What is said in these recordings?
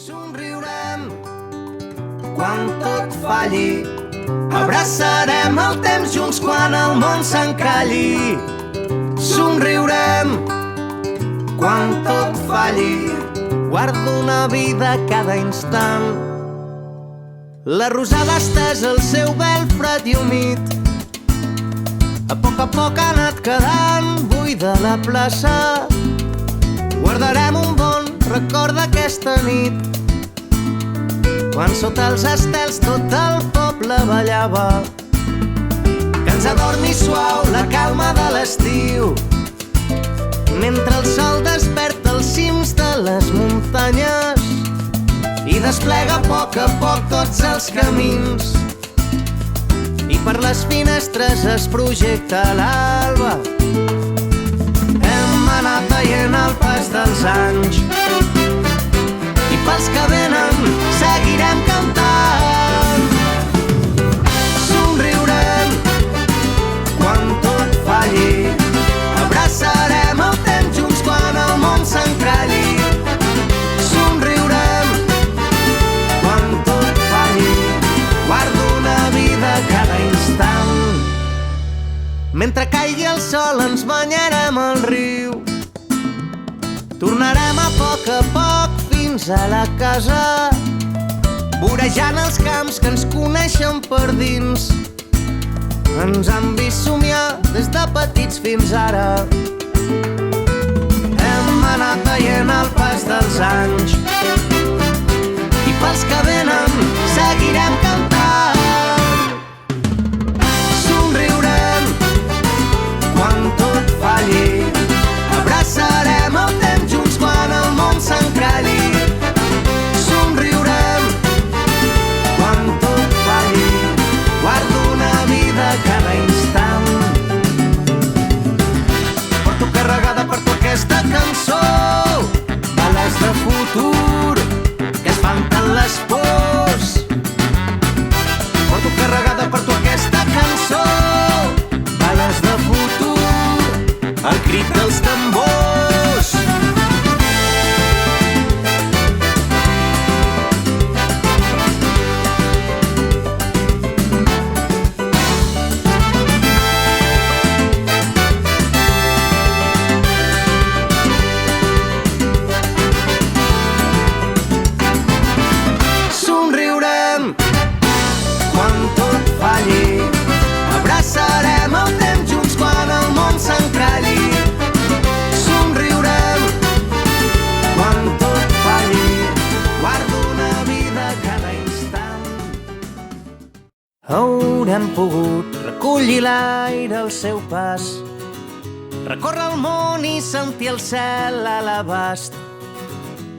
Somriurem quan tot falli, abraçarem el temps junts quan el món s'encalli. Somriurem quan tot falli, guardo una vida cada instant. La rosada estesa el seu vel fred i humit, a poc ha anat quedant buida la plaça. Guardarem un bon record d'aquesta nit, quan sota els estels tot el poble ballava, que ens adormi suau la calma de l'estiu, mentre el sol desperta els cims de les muntanyes i desplega a poc tots els camins, i per les finestres es projecta l'alba. Hem anat veient el pas dels anys i pels que venen seguirem cantant. Somriurem quan tot falli, abraçarem el temps junts quan el món s'encalli. Somriurem quan tot falli, guardo una vida cada instant. Mentre caigui el sol ens banyarem al riu, tornarem a poc fins a la casa, vorejant els camps que ens coneixen per dins. Ens han vist somiar des de petits fins ara. Hem anat veient el pas dels anys i pels que venen seguirem cantant. Somriurem quan tot falli, abraçarem el temps junts quan el món s'encalli. Somriurem quan tot falli, guardo una vida cada instant. Porto carregada per tu aquesta cançó, bales de futur que espanten les pors. Porto carregada per tu aquesta cançó, bales de futur, el crit dels tambors. Somriurem quan tot falli, abraçarem el temps junts quan el món s'encalli. Somriurem quan tot falli, guardo una vida cada instant. Haurem pogut recollir l'aire al seu pas, recórrer el món i sentir el cel a l'abast.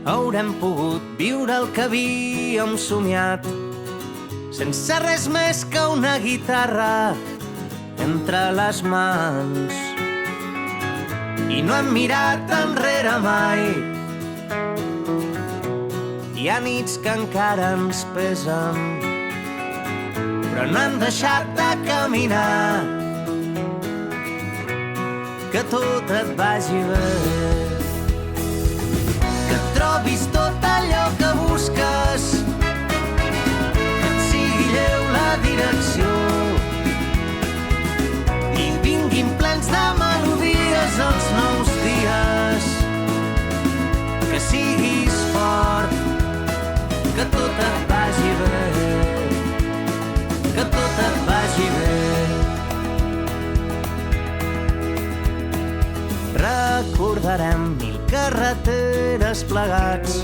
Haurem pogut viure el que havíem somiat, sense res més que una guitarra entre les mans. I no hem mirat enrere mai. Hi ha nits que encara ens pesen, però no hem deixat de caminar. Que tot et vagi bé, que trobis tot allò que busques, que et sigui lleu la direcció i vinguin plens de melodies els nous dies. Que siguis fort, que tot et vagi bé, que tot et vagi bé. Recordarem mil carreteres plegats,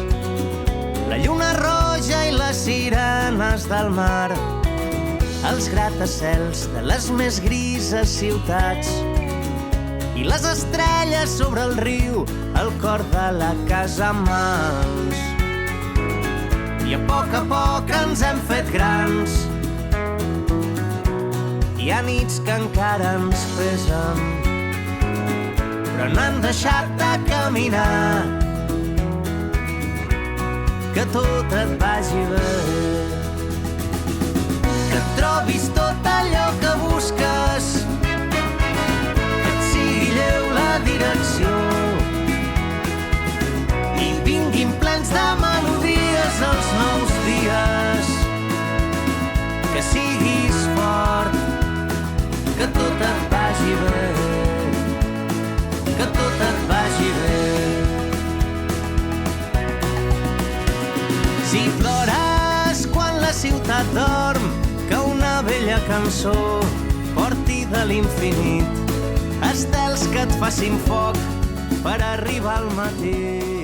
la lluna roja i les sirenes del mar, els gratacels de les més grises ciutats i les estrelles sobre el riu, el cor de la casa en mans. I a poc ens hem fet grans. Hi ha nits que encara ens pesen, però no hem deixat de caminar. Que tot et vagi bé, que trobis tot allò que busques, que et sigui lleu la direcció i vinguin plens de melodies Si plores quan la ciutat dorm, que una vella cançó porti de l'infinit estels que et facin foc per arribar al matí.